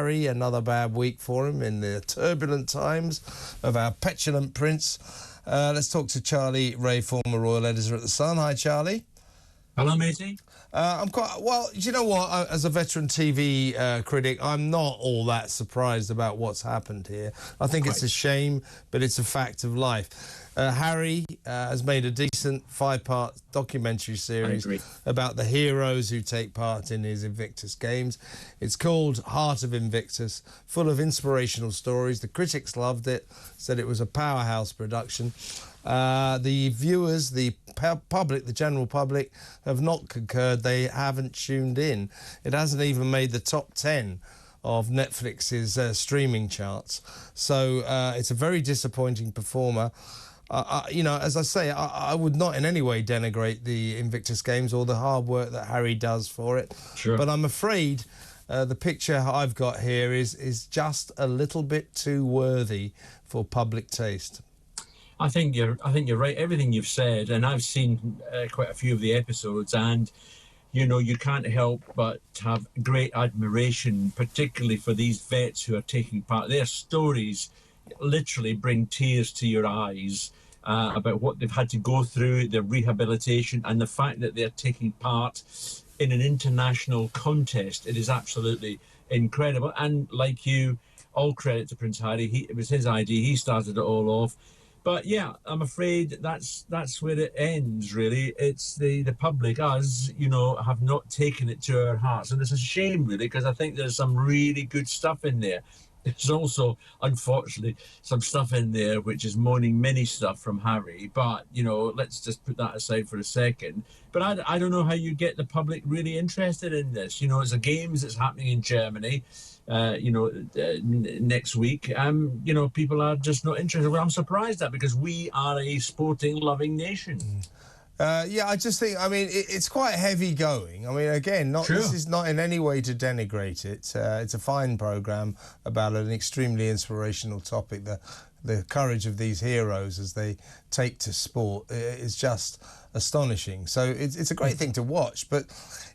Harry, another bad week for him in the turbulent times of our petulant prince. Let's talk to Charlie Rae, former royal editor at The Sun. Hi, Charlie. Hello, matey. I'm quite well. Do you know what? As a veteran TV critic, I'm not all that surprised about what's happened here. I think it's a shame, but it's a fact of life. Harry has made a decent 5-part documentary series about the heroes who take part in his Invictus Games. It's called Heart of Invictus, full of inspirational stories. The critics loved it, said it was a powerhouse production. The viewers, the public, the general public, have not concurred. They haven't tuned in. It hasn't even made the top 10 of Netflix's streaming charts. So it's a very disappointing performer. You know, as I say, I would not in any way denigrate the Invictus Games or the hard work that Harry does for it. Sure. But I'm afraid the picture I've got here is just a little bit too worthy for public taste. I think you're right. Everything you've said, and I've seen quite a few of the episodes, and you know, you can't help but have great admiration, particularly for these vets who are taking part. Their stories literally bring tears to your eyes about what they've had to go through, their rehabilitation, and the fact that they're taking part in an international contest. It is absolutely incredible. And like you, all credit to Prince Harry. It was his idea. He started it all off. But yeah, I'm afraid that's where it ends, really. It's the public, us, you know, have not taken it to our hearts. And it's a shame, really, because I think there's some really good stuff in there. There's also, unfortunately, some stuff in there which is moaning many stuff from Harry. But, you know, let's just put that aside for a second. But I don't know how you get the public really interested in this. You know, it's a games that's happening in Germany. Next week, you know, people are just not interested. Well, I'm surprised at, because we are a sporting loving nation. Yeah, I just think, I mean, it's quite heavy going. I mean, again, this is not in any way to denigrate it. It's a fine programme about an extremely inspirational topic. The courage of these heroes as they take to sport is just astonishing. So it's a great thing to watch, but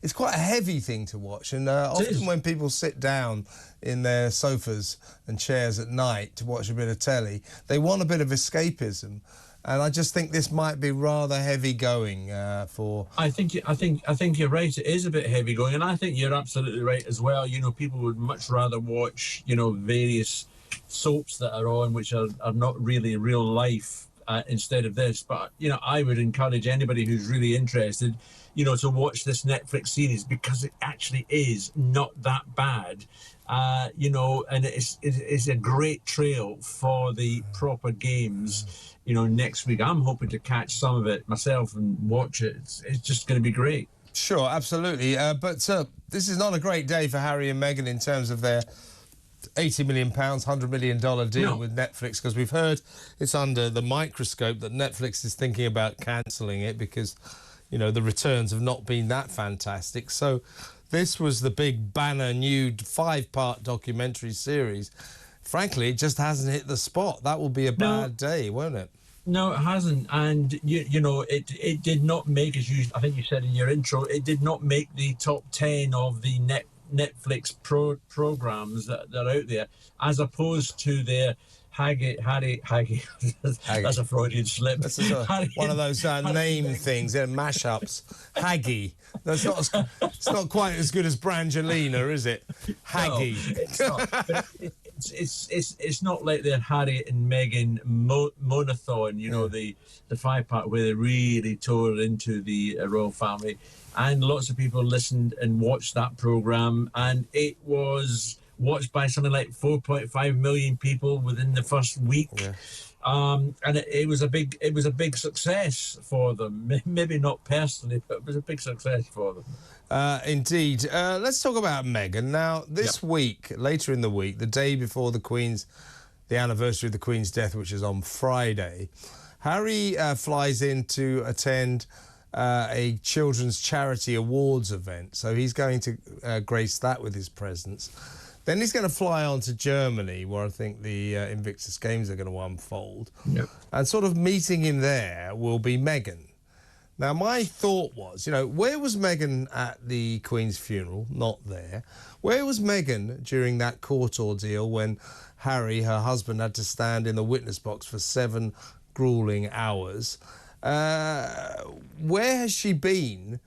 it's quite a heavy thing to watch. And often when people sit down in their sofas and chairs at night to watch a bit of telly, they want a bit of escapism. And I just think this might be rather heavy going for. I think you're right. It is a bit heavy going, and I think you're absolutely right as well. You know, people would much rather watch, you know, various soaps that are on which are not really real life instead of this. But you know, I would encourage anybody who's really interested, you know, to watch this Netflix series, because it actually is not that bad. You know, and it's a great trail for the proper games. You know, next week I'm hoping to catch some of it myself and watch it. It's just going to be great. Sure, absolutely. But this is not a great day for Harry and Meghan in terms of their £80 million, $100 million deal with Netflix, because we've heard it's under the microscope that Netflix is thinking about cancelling it because, you know, the returns have not been that fantastic. So this was the big banner new 5-part documentary series. Frankly, it just hasn't hit the spot. That will be a bad day, won't it? No, it hasn't. And, you know, it did not make, as you, I think you said in your intro, it did not make the top 10 of the Netflix programs that are out there, as opposed to their Harry. That's a Freudian slip. This is one of those name things, mashups. Haggy. That's not. It's not quite as good as Brangelina, is it? Haggy. No, it's not. But it's not like the Harry and Meghan monathon. You know, the 5-part where they really tore into the royal family, and lots of people listened and watched that program, and it was watched by something like 4.5 million people within the first week. Yeah. And it was a big success for them. Maybe not personally, but it was a big success for them. Indeed. Let's talk about Meghan now. This week, later in the week, the day before the anniversary of the Queen's death, which is on Friday, Harry flies in to attend a children's charity awards event. So he's going to grace that with his presence. Then he's going to fly on to Germany, where I think the Invictus Games are going to unfold. Yep. And sort of meeting him there will be Meghan. Now, my thought was, where was Meghan at the Queen's funeral? Not there. Where was Meghan during that court ordeal when Harry, her husband, had to stand in the witness box for 7 grueling hours? Where has she been,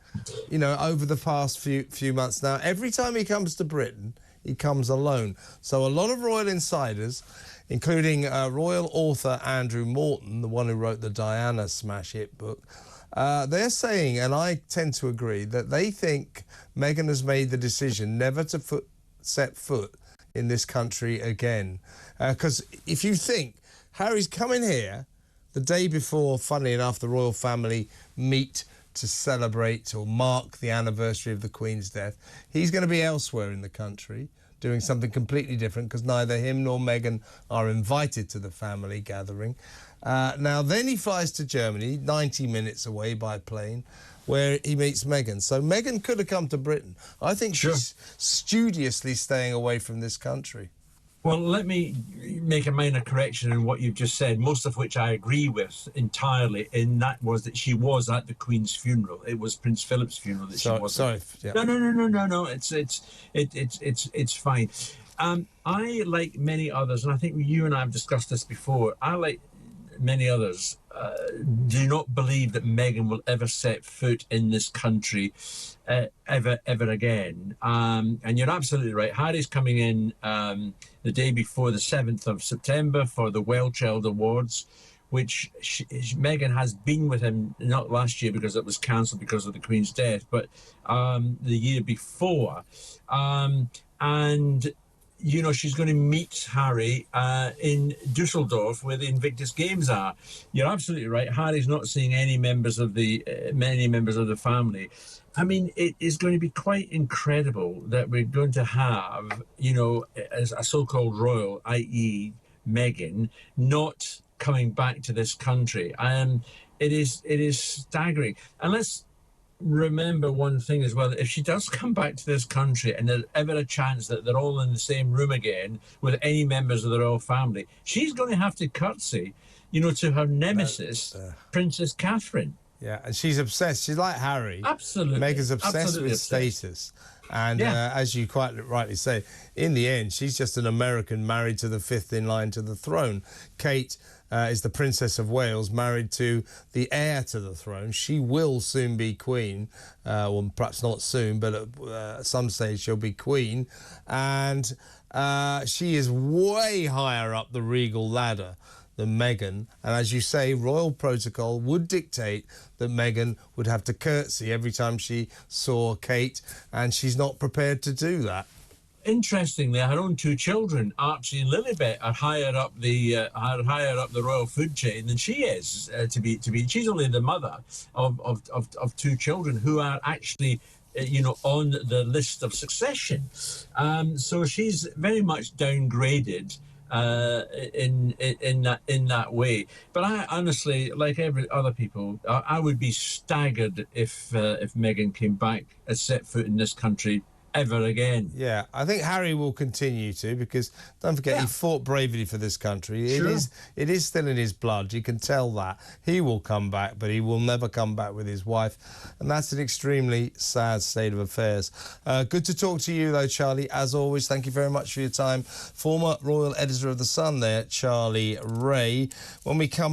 over the past few months now? Every time he comes to Britain, he comes alone. So a lot of royal insiders, including royal author Andrew Morton, the one who wrote the Diana smash hit book, they're saying, and I tend to agree, that they think Meghan has made the decision never to set foot in this country again. Because if you think Harry's coming here the day before, funnily enough, the royal family meet to celebrate or mark the anniversary of the Queen's death, he's going to be elsewhere in the country doing something completely different, because neither him nor Meghan are invited to the family gathering. Now, then he flies to Germany, 90 minutes away by plane, where he meets Meghan. So Meghan could have come to Britain. I think she's studiously staying away from this country. Well, let me make a minor correction in what you've just said, most of which I agree with entirely, and that was that she was at the Queen's funeral. It was Prince Philip's funeral that she wasn't. Sorry. Yeah. No. It's fine. I, like many others, and I think you and I have discussed this before, I, like many others, do not believe that Meghan will ever set foot in this country ever again. And you're absolutely right. Harry's coming in the day before the 7th of September for the Well Child Awards, which Meghan has been with him, not last year because it was cancelled because of the Queen's death, but the year before. And she's going to meet Harry in Dusseldorf, where the Invictus Games are. You're absolutely right. Harry's not seeing any members of the family. I mean, it is going to be quite incredible that we're going to have, as a so-called royal, i.e. Meghan, not coming back to this country. It is staggering. And let's remember one thing as well: if she does come back to this country and there's ever a chance that they're all in the same room again with any members of the royal family, she's going to have to curtsy, to her nemesis, Princess Catherine. Yeah, and she's obsessed. She's like Harry. Absolutely. Meghan's obsessed with obsessed. status. And as you quite rightly say, in the end, she's just an American married to the 5th in line to the throne. Kate is the Princess of Wales, married to the heir to the throne. She will soon be queen. Well, perhaps not soon, but at some stage she'll be queen. And she is way higher up the regal ladder than Meghan. And as you say, royal protocol would dictate that Meghan would have to curtsy every time she saw Kate, and she's not prepared to do that. Interestingly, her own 2 children, Archie and Lilibet, are higher up the royal food chain than she is. To be, she's only the mother of 2 children who are actually, on the list of succession. So she's very much downgraded in that way. But I honestly, like every other people, I would be staggered if Meghan came back and set foot in this country ever again. Yeah, I think Harry will continue to, because don't forget, he fought bravely for this country. Sure. It is still in his blood. You can tell that. He will come back, but he will never come back with his wife, and that's an extremely sad state of affairs. Good to talk to you, though, Charlie. As always, thank you very much for your time. Former royal editor of The Sun there, Charlie Rae. When we come